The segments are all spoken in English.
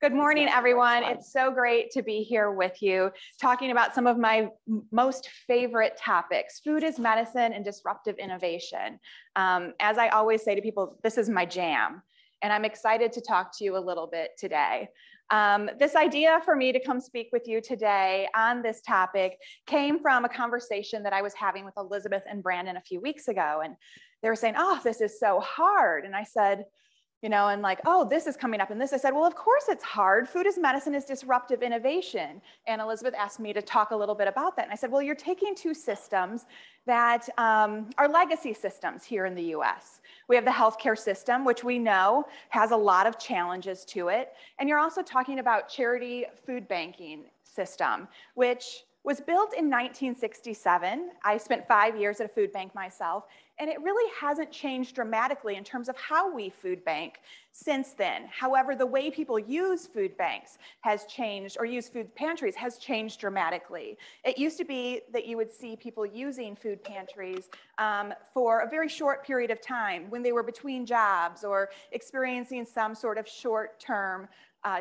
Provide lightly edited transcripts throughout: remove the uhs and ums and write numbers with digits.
Good morning, everyone. It's so great to be here with you, talking about some of my most favorite topics, food as medicine and disruptive innovation. As I always say to people, this is my jam, and I'm excited to talk to you a little bit today. This idea for me to come speak with you today on this topic came from a conversation that I was having with Elizabeth and Brandon a few weeks ago, and they were saying, oh, this is so hard. And I said, you know, and like, oh, this is coming up in this. I said, well, of course it's hard. Food as medicine is disruptive innovation. And Elizabeth asked me to talk a little bit about that. And I said, well, you're taking two systems that are legacy systems here in the US. We have the healthcare system, which we know has a lot of challenges to it. And you're also talking about charity food banking system, which was built in 1967. I spent 5 years at a food bank myself, and it really hasn't changed dramatically in terms of how we food bank since then. However, the way people use food banks has changed, or use food pantries has changed dramatically. It used to be that you would see people using food pantries for a very short period of time when they were between jobs or experiencing some sort of short-term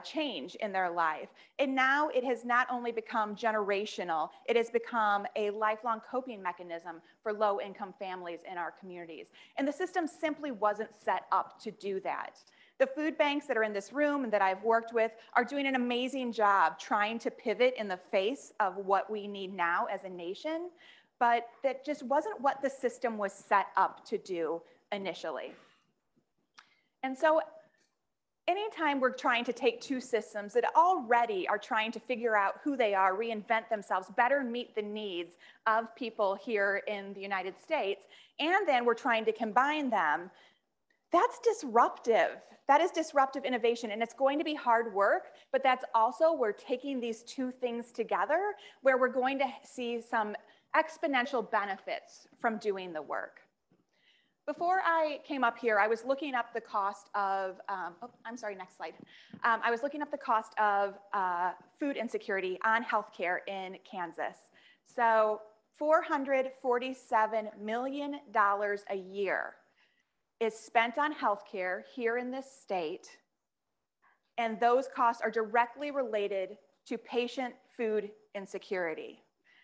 change in their life. And now it has not only become generational, it has become a lifelong coping mechanism for low-income families in our communities. And the system simply wasn't set up to do that. The food banks that are in this room and that I've worked with are doing an amazing job trying to pivot in the face of what we need now as a nation, but that just wasn't what the system was set up to do initially. And so anytime we're trying to take two systems that already are trying to figure out who they are, reinvent themselves, better meet the needs of people here in the United States, and then we're trying to combine them, that's disruptive. That is disruptive innovation, and it's going to be hard work, but that's also, we're taking these two things together where we're going to see some exponential benefits from doing the work. Before I came up here, I was looking up the cost of, oh, I'm sorry, next slide. I was looking up the cost of food insecurity on healthcare in Kansas. So $447 million a year is spent on healthcare here in this state, and those costs are directly related to patient food insecurity.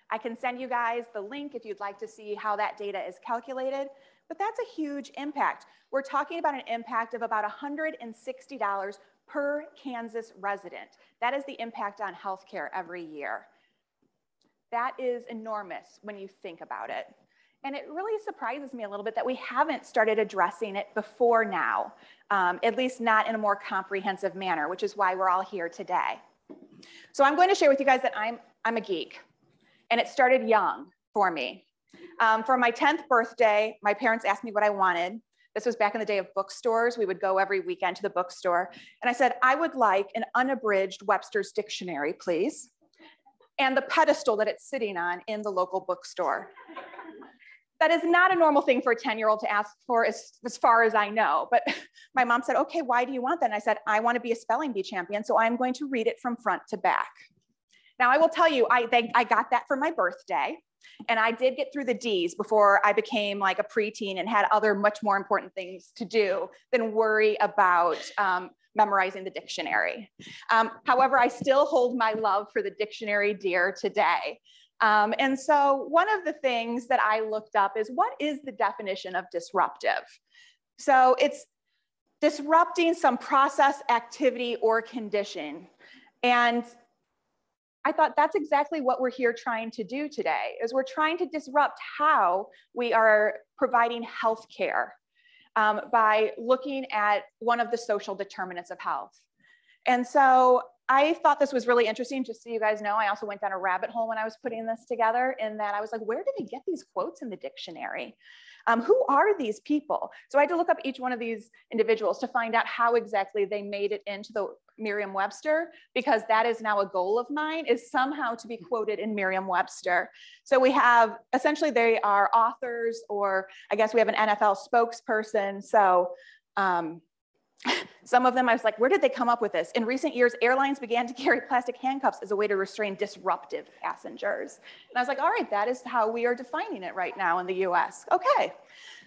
I can send you guys the link if you'd like to see how that data is calculated. But that's a huge impact. We're talking about an impact of about $160 per Kansas resident. That is the impact on healthcare every year. That is enormous when you think about it. And it really surprises me a little bit that we haven't started addressing it before now, at least not in a more comprehensive manner, which is why we're all here today. So I'm going to share with you guys that I'm a geek, and it started young for me. For my 10th birthday, my parents asked me what I wanted. This was back in the day of bookstores. We would go every weekend to the bookstore. And I said, I would like an unabridged Webster's dictionary, please, and the pedestal that it's sitting on in the local bookstore. That is not a normal thing for a 10-year-old to ask for as far as I know. But my mom said, okay, why do you want that? And I said, I want to be a spelling bee champion, so I'm going to read it from front to back. Now, I will tell you, I got that for my birthday. And I did get through the D's before I became like a preteen and had other much more important things to do than worry about memorizing the dictionary. However, I still hold my love for the dictionary dear today. And so one of the things that I looked up is, what is the definition of disruptive? So it's disrupting some process, activity, or condition. And I thought that's exactly what we're here trying to do today, is we're trying to disrupt how we are providing healthcare by looking at one of the social determinants of health. And so I thought this was really interesting. Just so you guys know, I also went down a rabbit hole when I was putting this together, in that I was like, where did they get these quotes in the dictionary? Who are these people? So I had to look up each one of these individuals to find out how exactly they made it into the Merriam-Webster, because that is now a goal of mine, is somehow to be quoted in Merriam-Webster. So we have, essentially they are authors, or I guess we have an NFL spokesperson. So some of them, I was like, where did they come up with this? In recent years, airlines began to carry plastic handcuffs as a way to restrain disruptive passengers. And I was like, all right, that is how we are defining it right now in the US. Okay,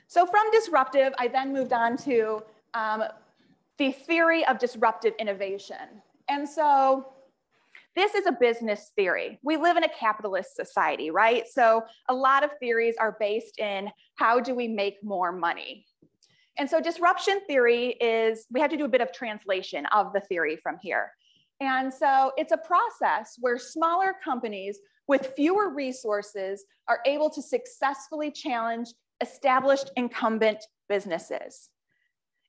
so from disruptive, I then moved on to the theory of disruptive innovation. And so this is a business theory. We live in a capitalist society, right? So a lot of theories are based in how do we make more money? And so disruption theory is, we have to do a bit of translation of the theory from here. And so it's a process where smaller companies with fewer resources are able to successfully challenge established incumbent businesses.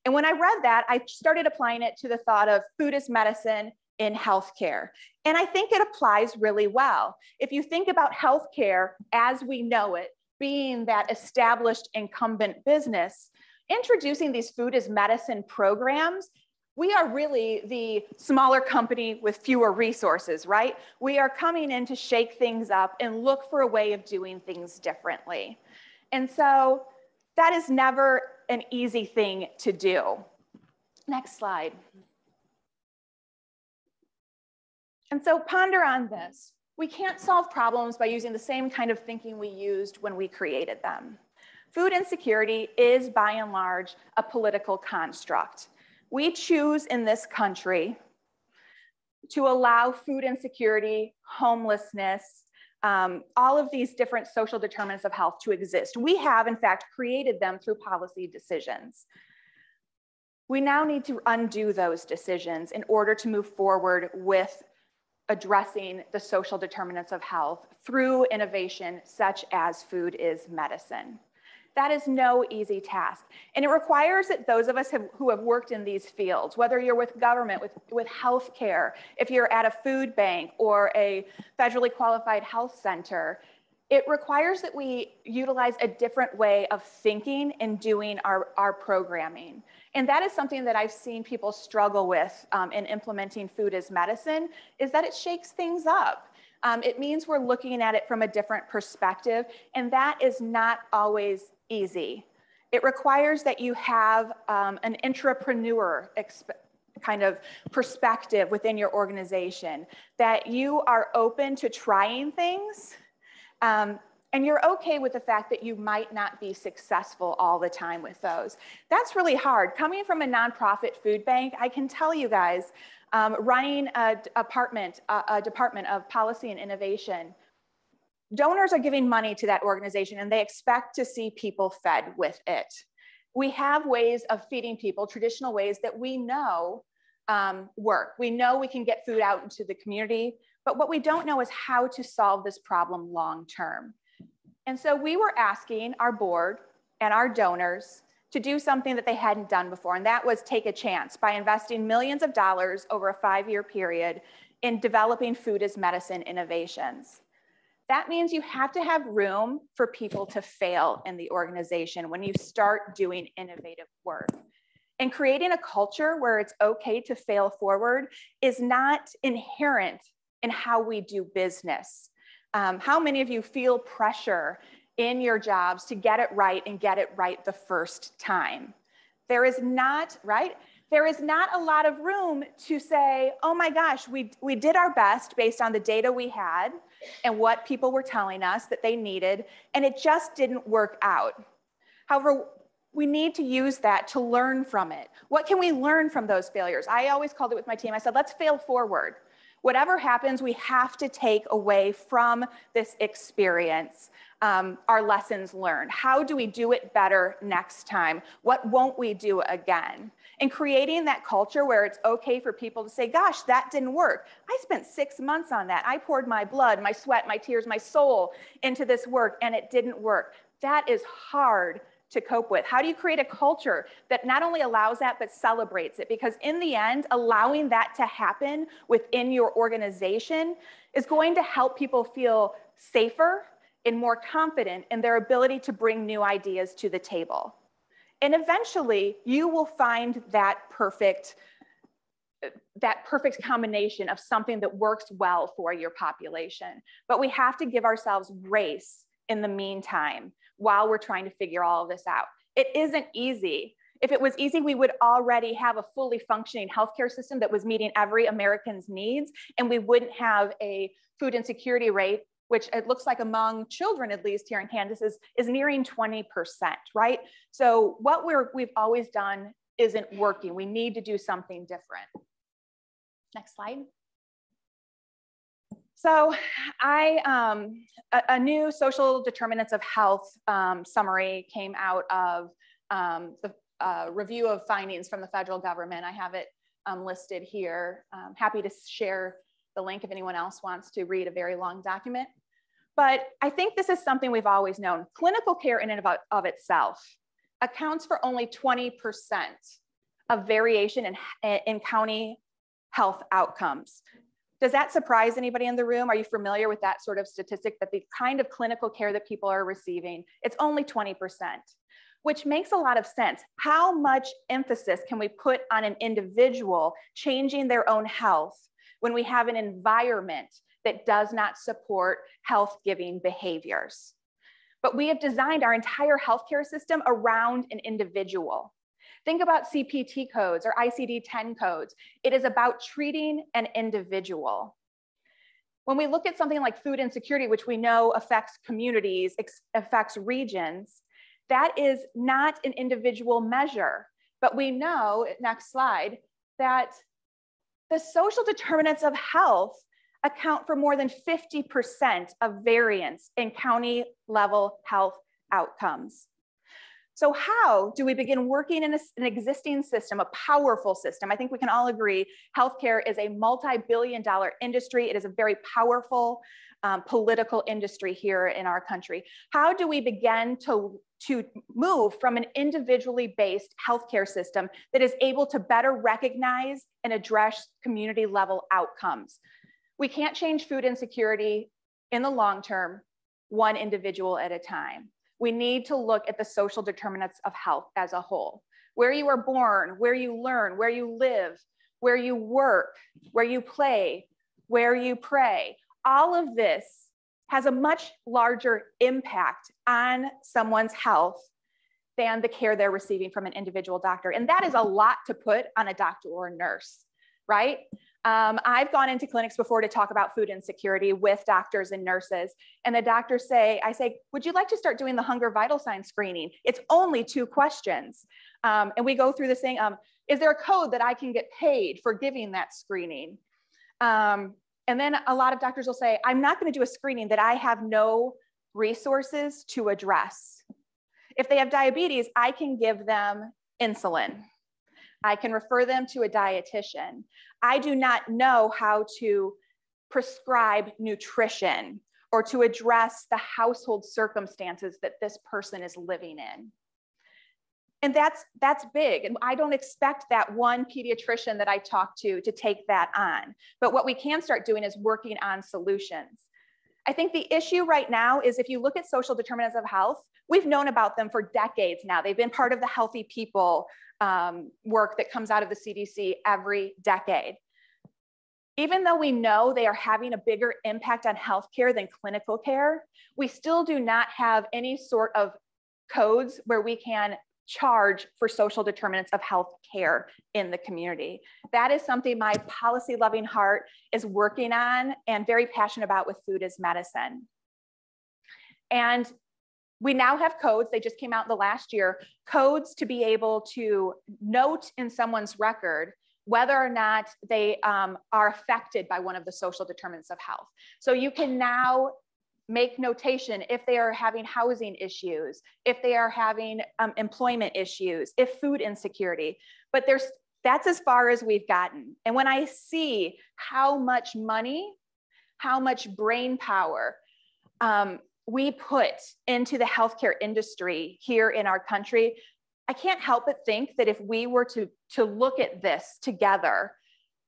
And when I read that, I started applying it to the thought of food as medicine in healthcare. And I think it applies really well. If you think about healthcare as we know it, being that established incumbent business, introducing these food as medicine programs, we are really the smaller company with fewer resources, right? We are coming in to shake things up and look for a way of doing things differently. And so that is never an easy thing to do. Next slide. And so ponder on this. We can't solve problems by using the same kind of thinking we used when we created them. Food insecurity is, by and large, a political construct. We choose in this country to allow food insecurity, homelessness, all of these different social determinants of health to exist. We have, in fact, created them through policy decisions. We now need to undo those decisions in order to move forward with addressing the social determinants of health through innovation such as food is medicine. That is no easy task. And it requires that those of us who have worked in these fields, whether you're with government, with healthcare, if you're at a food bank or a federally qualified health center, it requires that we utilize a different way of thinking and doing our programming. And that is something that I've seen people struggle with in implementing food as medicine, is that it shakes things up. It means we're looking at it from a different perspective, and that is not always easy. It requires that you have an intrapreneur kind of perspective within your organization, that you are open to trying things, and you're okay with the fact that you might not be successful all the time with those. That's really hard. Coming from a nonprofit food bank, I can tell you guys, running a department of policy and innovation, donors are giving money to that organization and they expect to see people fed with it. We have ways of feeding people, traditional ways that we know work. We know we can get food out into the community, but what we don't know is how to solve this problem long term. And so we were asking our board and our donors to do something that they hadn't done before, and that was take a chance by investing millions of dollars over a 5-year period in developing food as medicine innovations. That means you have to have room for people to fail in the organization when you start doing innovative work. And creating a culture where it's okay to fail forward is not inherent in how we do business. How many of you feel pressure in your jobs to get it right and get it right the first time? There is not, right? There is not a lot of room to say, oh my gosh, we did our best based on the data we had and what people were telling us that they needed, and it just didn't work out. However, we need to use that to learn from it. What can we learn from those failures? I always called it with my team, I said, let's fail forward. Whatever happens, we have to take away from this experience our lessons learned. How do we do it better next time? What won't we do again? And creating that culture where it's okay for people to say, gosh, that didn't work. I spent 6 months on that. I poured my blood, my sweat, my tears, my soul into this work, and it didn't work. That is hard to cope with. How do you create a culture that not only allows that, but celebrates it? Because in the end, allowing that to happen within your organization is going to help people feel safer and more confident in their ability to bring new ideas to the table. And eventually, you will find that perfect combination of something that works well for your population. But we have to give ourselves grace in the meantime while we're trying to figure all of this out. It isn't easy. If it was easy, we would already have a fully functioning healthcare system that was meeting every American's needs, and we wouldn't have a food insecurity rate, which it looks like among children, at least here in Kansas, is nearing 20%, right? So what we've always done isn't working. We need to do something different. Next slide. So a new social determinants of health summary came out of the review of findings from the federal government. I have it listed here. I'm happy to share the link if anyone else wants to read a very long document. But I think this is something we've always known. Clinical care in and of itself accounts for only 20% of variation in county health outcomes. Does that surprise anybody in the room? Are you familiar with that sort of statistic, that the kind of clinical care that people are receiving, it's only 20%, which makes a lot of sense. How much emphasis can we put on an individual changing their own health when we have an environment that does not support health-giving behaviors? But we have designed our entire healthcare system around an individual. Think about CPT codes or ICD-10 codes. It is about treating an individual. When we look at something like food insecurity, which we know affects communities, affects regions, that is not an individual measure. But we know, next slide, that the social determinants of health account for more than 50% of variance in county level health outcomes. So how do we begin working in an existing system, a powerful system? I think we can all agree healthcare is a multi-billion-dollar industry. It is a very powerful political industry here in our country. How do we begin to move from an individually based healthcare system that is able to better recognize and address community level outcomes? We can't change food insecurity in the long term, one individual at a time. We need to look at the social determinants of health as a whole. Where you are born, where you learn, where you live, where you work, where you play, where you pray. All of this has a much larger impact on someone's health than the care they're receiving from an individual doctor. And that is a lot to put on a doctor or a nurse, right? I've gone into clinics before to talk about food insecurity with doctors and nurses, and the doctors say, I say, would you like to start doing the hunger vital sign screening? It's only 2 questions. And we go through this thing, is there a code that I can get paid for giving that screening? And then a lot of doctors will say, I'm not gonna do a screening that I have no resources to address. If they have diabetes, I can give them insulin. I can refer them to a dietitian. I do not know how to prescribe nutrition or to address the household circumstances that this person is living in. And that's big. And I don't expect that one pediatrician that I talk to take that on. But what we can start doing is working on solutions. I think the issue right now is if you look at social determinants of health, we've known about them for decades now. They've been part of the Healthy People work that comes out of the CDC every decade. Even though we know they are having a bigger impact on healthcare than clinical care, we still do not have any sort of codes where we can charge for social determinants of health care in the community. That is something my policy-loving heart is working on and very passionate about with Food is Medicine. And we now have codes, they just came out in the last year, codes to be able to note in someone's record whether or not they are affected by one of the social determinants of health. So you can now make notation if they are having housing issues, if they are having employment issues, if food insecurity, but that's as far as we've gotten. And when I see how much money, how much brain power we put into the healthcare industry here in our country, I can't help but think that if we were to look at this together,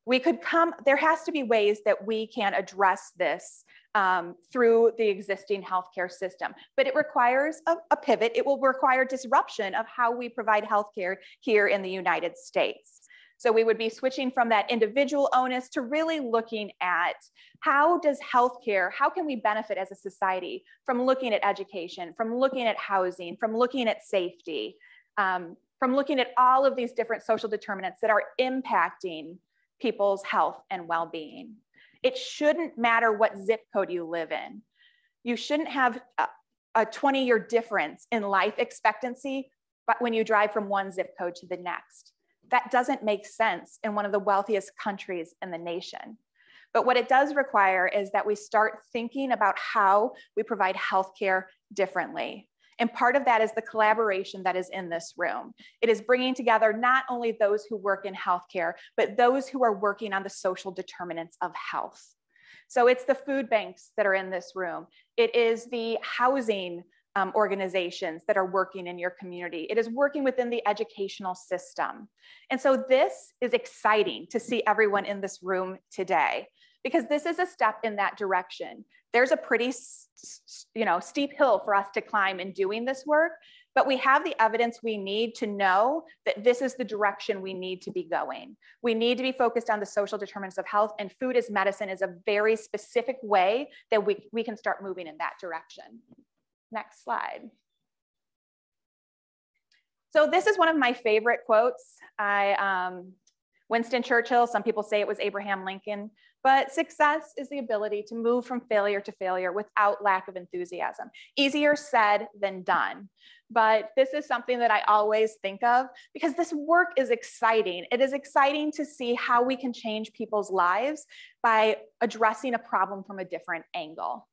we could there has to be ways that we can address this through the existing healthcare system. But it requires a pivot. It will require disruption of how we provide healthcare here in the United States. So we would be switching from that individual onus to really looking at how does healthcare, how can we benefit as a society from looking at education, from looking at housing, from looking at safety, from looking at all of these different social determinants that are impacting people's health and well-being. It shouldn't matter what zip code you live in. You shouldn't have a 20-year difference in life expectancy but when you drive from one zip code to the next. That doesn't make sense in one of the wealthiest countries in the nation. But what it does require is that we start thinking about how we provide healthcare differently. And part of that is the collaboration that is in this room. It is bringing together not only those who work in healthcare, but those who are working on the social determinants of health. So it's the food banks that are in this room. It is the housing organizations that are working in your community. It is working within the educational system. And so this is exciting to see everyone in this room today, because this is a step in that direction. There's a pretty steep hill for us to climb in doing this work, but we have the evidence we need to know that this is the direction we need to be going. We need to be focused on the social determinants of health, and food as medicine is a very specific way that we can start moving in that direction. Next slide. So this is one of my favorite quotes. Winston Churchill, some people say it was Abraham Lincoln, but success is the ability to move from failure to failure without lack of enthusiasm. Easier said than done. But this is something that I always think of because this work is exciting. It is exciting to see how we can change people's lives by addressing a problem from a different angle.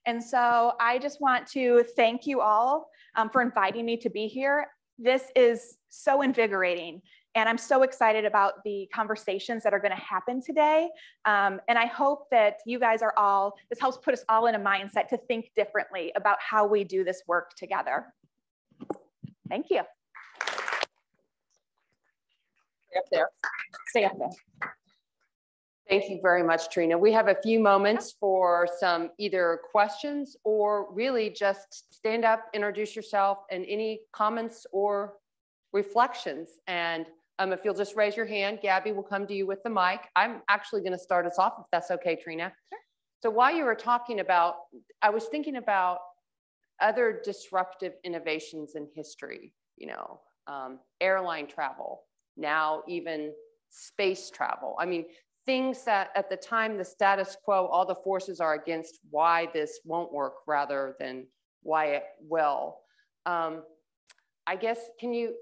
And so I just want to thank you all for inviting me to be here. This is so invigorating. And I'm so excited about the conversations that are going to happen today. And I hope that you guys are all, this helps put us all in a mindset to think differently about how we do this work together. Thank you. Stay up there. Stay up there. Thank you very much, Trina. We have a few moments for some either questions or really just stand up, introduce yourself, and any comments or reflections. And if you'll just raise your hand, Gabby will come to you with the mic. I'm actually going to start us off, if that's okay, Trina. Sure. So while you were talking about, I was thinking about other disruptive innovations in history, you know, airline travel, now even space travel. I mean, things that at the time, the status quo, all the forces are against why this won't work rather than why it will. I guess, can you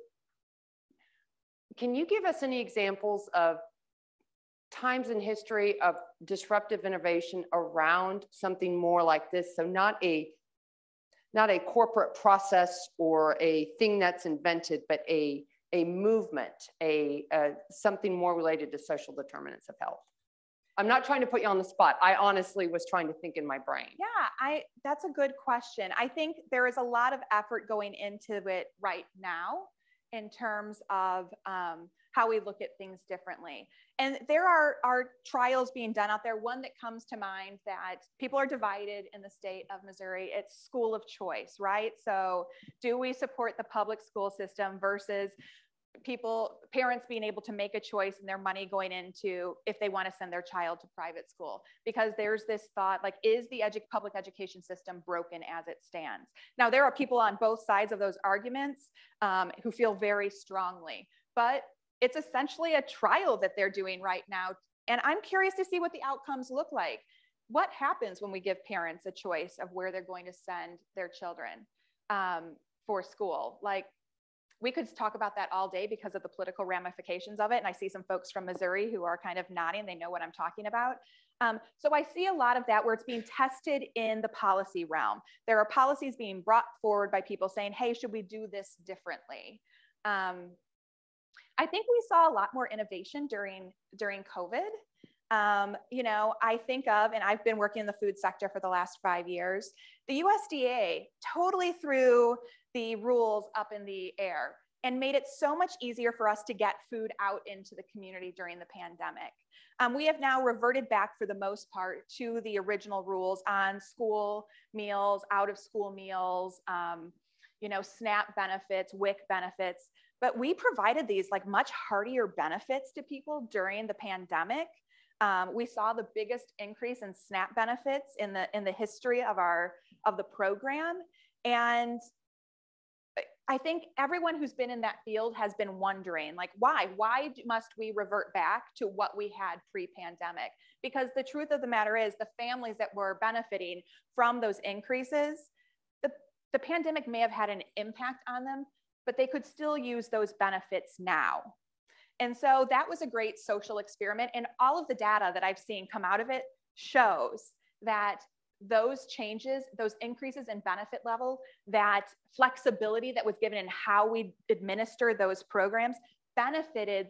give us any examples of times in history of disruptive innovation around something more like this? So not a corporate process or a thing that's invented, but a movement, something more related to social determinants of health. I'm not trying to put you on the spot. I honestly was trying to think in my brain. Yeah, that's a good question. I think there is a lot of effort going into it right now in terms of how we look at things differently. And there are trials being done out there. One that comes to mind that people are divided in the state of Missouri, it's school of choice, right? So do we support the public school system versus parents being able to make a choice and their money going into if they want to send their child to private school? Because there's this thought, like, is the public education system broken as it stands? Now, there are people on both sides of those arguments who feel very strongly, but it's essentially a trial that they're doing right now. And I'm curious to see what the outcomes look like. What happens when we give parents a choice of where they're going to send their children for school? Like, we could talk about that all day because of the political ramifications of it. And I see some folks from Missouri who are kind of nodding. They know what I'm talking about. So I see a lot of that where it's being tested in the policy realm. There are policies being brought forward by people saying, hey, should we do this differently? I think we saw a lot more innovation during COVID. You know, I think of, and I've been working in the food sector for the last 5 years, the USDA totally threw the rules up in the air and made it so much easier for us to get food out into the community during the pandemic. We have now reverted back for the most part to the original rules on school meals, out of school meals, you know, SNAP benefits, WIC benefits, but we provided these like much heartier benefits to people during the pandemic. We saw the biggest increase in SNAP benefits in the history of the program. And I think everyone who's been in that field has been wondering, like, why must we revert back to what we had pre-pandemic? Because the truth of the matter is the families that were benefiting from those increases, the pandemic may have had an impact on them, but they could still use those benefits now. And so that was a great social experiment. And all of the data that I've seen come out of it shows that those changes, those increases in benefit level, that flexibility that was given in how we administer those programs benefited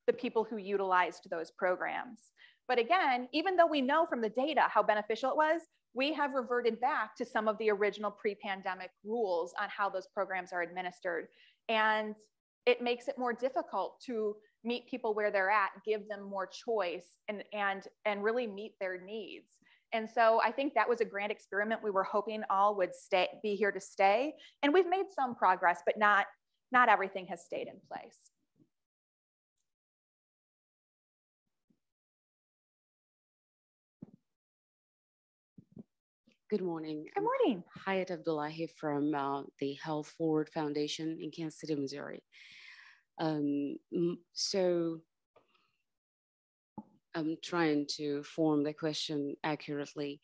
the people who utilized those programs. But again, even though we know from the data how beneficial it was, we have reverted back to some of the original pre-pandemic rules on how those programs are administered. And it makes it more difficult to meet people where they're at, give them more choice, and really meet their needs. And so I think that was a grand experiment. We were hoping all would be here to stay. And we've made some progress, but not everything has stayed in place. Good morning. Good morning. Hayat Abdullahi from the Health Forward Foundation in Kansas City, Missouri. So I'm trying to form the question accurately.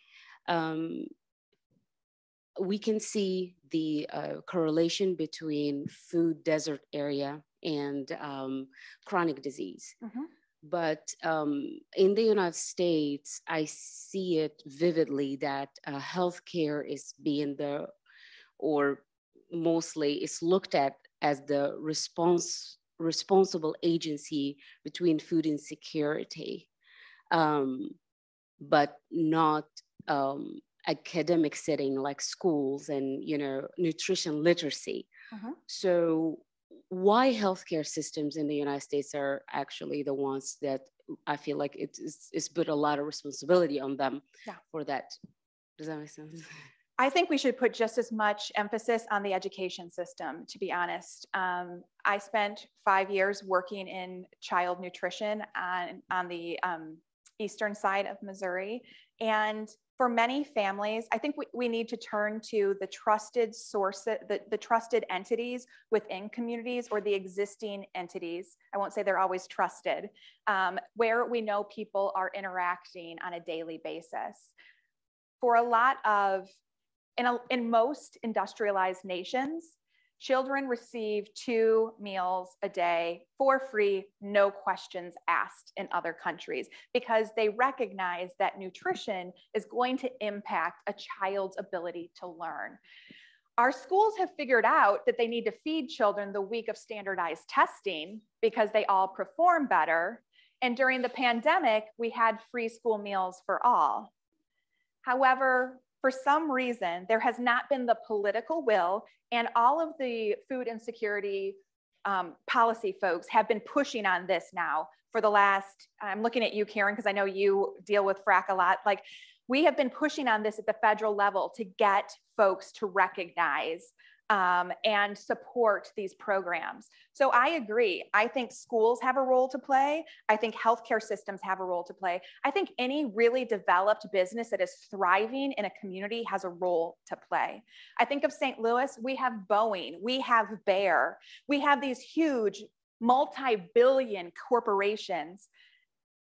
We can see the correlation between food desert area and chronic disease. Mm-hmm. But in the United States, I see it vividly that healthcare is being or mostly is looked at as the responsible agency between food insecurity, but not academic setting like schools and nutrition literacy. Uh-huh. So why healthcare systems in the United States are actually the ones that I feel like it's put a lot of responsibility on them for that. Does that make sense? I think we should put just as much emphasis on the education system, to be honest. I spent 5 years working in child nutrition on the eastern side of Missouri. And for many families, I think we need to turn to the trusted sources, the trusted entities within communities or the existing entities. I won't say they're always trusted, where we know people are interacting on a daily basis. For a lot of, in most industrialized nations, children receive 2 meals a day for free, no questions asked in other countries, because they recognize that nutrition is going to impact a child's ability to learn. Our schools have figured out that they need to feed children the week of standardized testing because they all perform better. And during the pandemic, we had free school meals for all. However, for some reason, there has not been the political will, and all of the food insecurity policy folks have been pushing on this now for the last, I'm looking at you, Karen, because I know you deal with FRAC a lot. Like, we have been pushing on this at the federal level to get folks to recognize and support these programs. So I agree. I think schools have a role to play. I think healthcare systems have a role to play. I think any really developed business that is thriving in a community has a role to play. I think of St. Louis, we have Boeing, we have Bayer, we have these huge multi-billion corporations.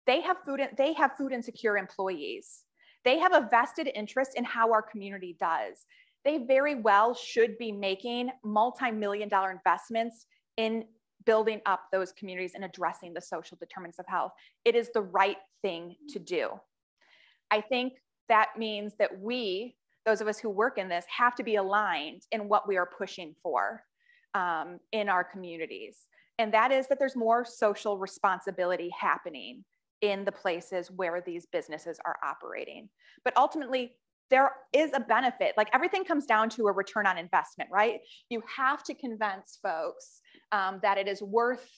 They have food insecure employees. They have a vested interest in how our community does. They very well should be making multi-million-dollar investments in building up those communities and addressing the social determinants of health. It is the right thing to do. I think that means that we, those of us who work in this, have to be aligned in what we are pushing for in our communities. And that is that there's more social responsibility happening in the places where these businesses are operating. But ultimately, there is a benefit. Like, everything comes down to a return on investment, right? You have to convince folks that it is worth,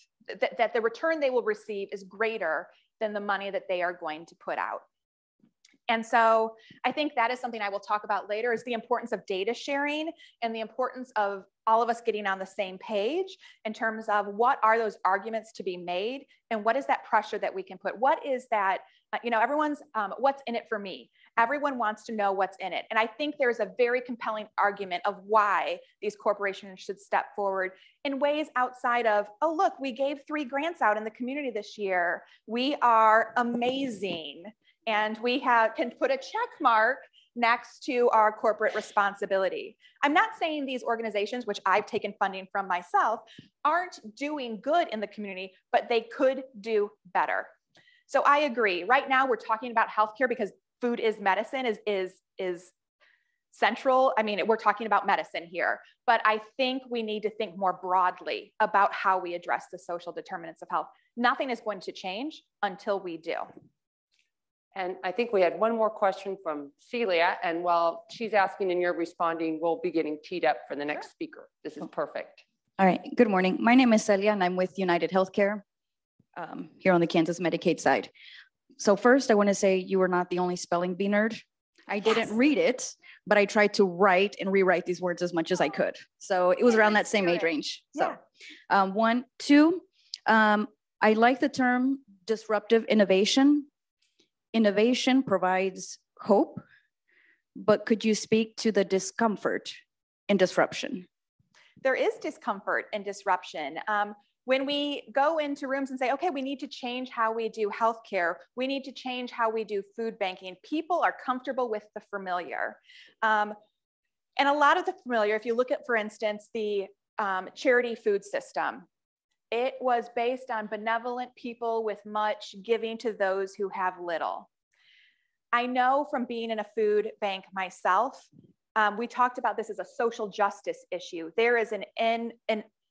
that the return they will receive is greater than the money that they are going to put out. And so I think that is something I will talk about later, is the importance of data sharing and the importance of all of us getting on the same page in terms of what are those arguments to be made and what is that pressure that we can put? What is that, everyone's, what's in it for me? Everyone wants to know what's in it. And I think there's a very compelling argument of why these corporations should step forward in ways outside of, oh, look, we gave 3 grants out in the community this year. We are amazing. And we can put a check mark next to our corporate responsibility. I'm not saying these organizations, which I've taken funding from myself, aren't doing good in the community, but they could do better. So I agree. Right now, we're talking about healthcare because food is medicine is central. I mean, we're talking about medicine here, but I think we need to think more broadly about how we address the social determinants of health. Nothing is going to change until we do. And I think we had one more question from Celia, and while she's asking and you're responding, we'll be getting teed up for the next speaker. This is perfect. All right, good morning. My name is Celia and I'm with United Healthcare here on the Kansas Medicaid side. So first I wanna say you were not the only spelling bee nerd. I didn't read it, but I tried to write and rewrite these words as much as I could. So it was around that same age range. So one, two, I like the term disruptive innovation. Innovation provides hope, but could you speak to the discomfort in disruption? There is discomfort and disruption. When we go into rooms and say, okay, we need to change how we do healthcare, we need to change how we do food banking, people are comfortable with the familiar. And a lot of the familiar, if you look at, for instance, the charity food system, it was based on benevolent people with much giving to those who have little. I know from being in a food bank myself, we talked about this as a social justice issue. There is an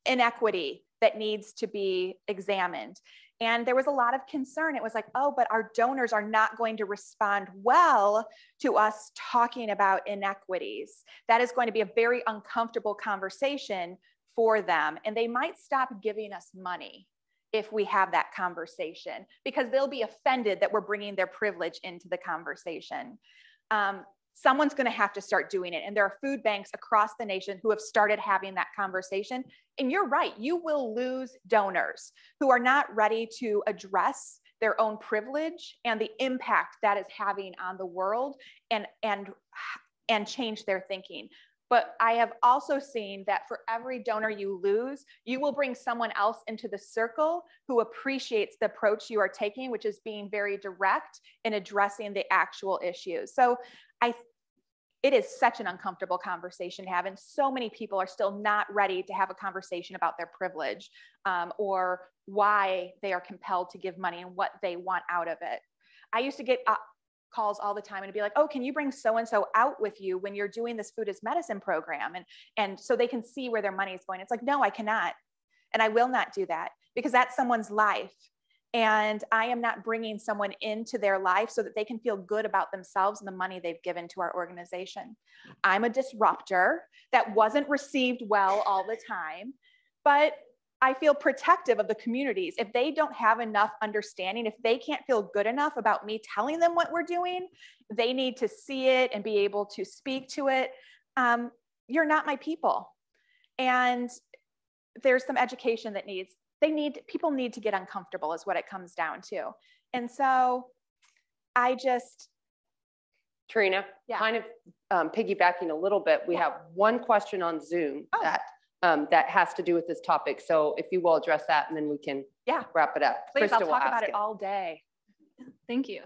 inequity that needs to be examined. And there was a lot of concern. It was like, oh, but our donors are not going to respond well to us talking about inequities. That is going to be a very uncomfortable conversation for them. And they might stop giving us money if we have that conversation, because they'll be offended that we're bringing their privilege into the conversation. Someone's going to have to start doing it. And there are food banks across the nation who have started having that conversation. And you're right, you will lose donors who are not ready to address their own privilege and the impact that is having on the world and change their thinking. But I have also seen that for every donor you lose, you will bring someone else into the circle who appreciates the approach you are taking, which is being very direct in addressing the actual issues. So it is such an uncomfortable conversation to have, and so many people are still not ready to have a conversation about their privilege or why they are compelled to give money and what they want out of it. I used to get calls all the time and it'd be like, oh, can you bring so-and-so out with you when you're doing this food as medicine program? And so they can see where their money is going. It's like, no, I cannot. And I will not do that because that's someone's life. And I am not bringing someone into their life so that they can feel good about themselves and the money they've given to our organization. I'm a disruptor that wasn't received well all the time, but I feel protective of the communities. If they don't have enough understanding, if they can't feel good enough about me telling them what we're doing, they need to see it and be able to speak to it. You're not my people. And there's some education that people need to get uncomfortable is what it comes down to. And so Trina, kind of piggybacking a little bit, we have one question on Zoom that has to do with this topic. So if you will address that and then we can wrap it up. Please, Krista I'll talk about it all day. Thank you.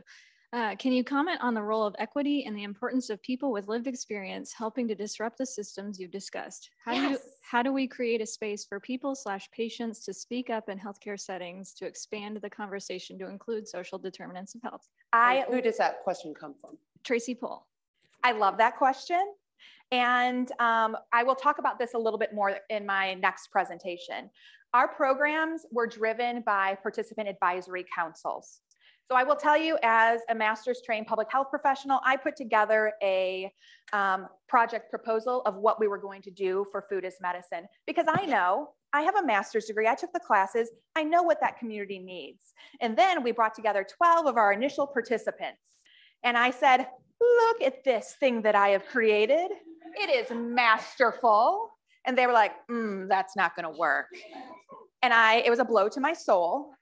Can you comment on the role of equity and the importance of people with lived experience helping to disrupt the systems you've discussed? How do we create a space for people/patients to speak up in healthcare settings to expand the conversation to include social determinants of health? Who does that question come from? Tracy Pohl. I love that question. And I will talk about this a little bit more in my next presentation. Our programs were driven by participant advisory councils. So I will tell you, as a master's trained public health professional, I put together a project proposal of what we were going to do for food as medicine, because I know I have a master's degree. I took the classes. I know what that community needs. And then we brought together 12 of our initial participants. And I said, look at this thing that I have created. It is masterful. And they were like, that's not going to work. And it was a blow to my soul.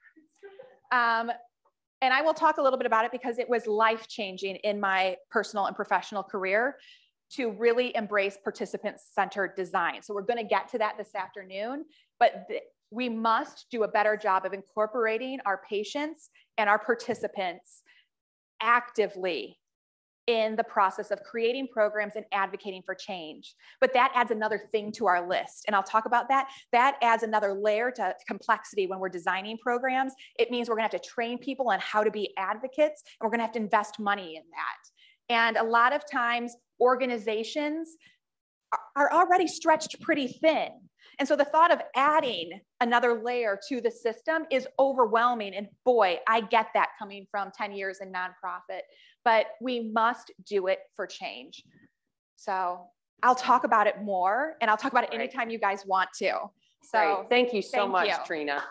And I will talk a little bit about it because it was life-changing in my personal and professional career to really embrace participant-centered design. So we're going to get to that this afternoon, but we must do a better job of incorporating our patients and our participants actively in the process of creating programs and advocating for change. But that adds another thing to our list. And I'll talk about that. That adds another layer to complexity when we're designing programs. It means we're gonna have to train people on how to be advocates, and we're gonna have to invest money in that. And a lot of times organizations are already stretched pretty thin. And so the thought of adding another layer to the system is overwhelming. And boy, I get that coming from 10 years in nonprofit, but we must do it for change. So I'll talk about it more, and I'll talk about it anytime you guys want to. So thank you so much, Trina.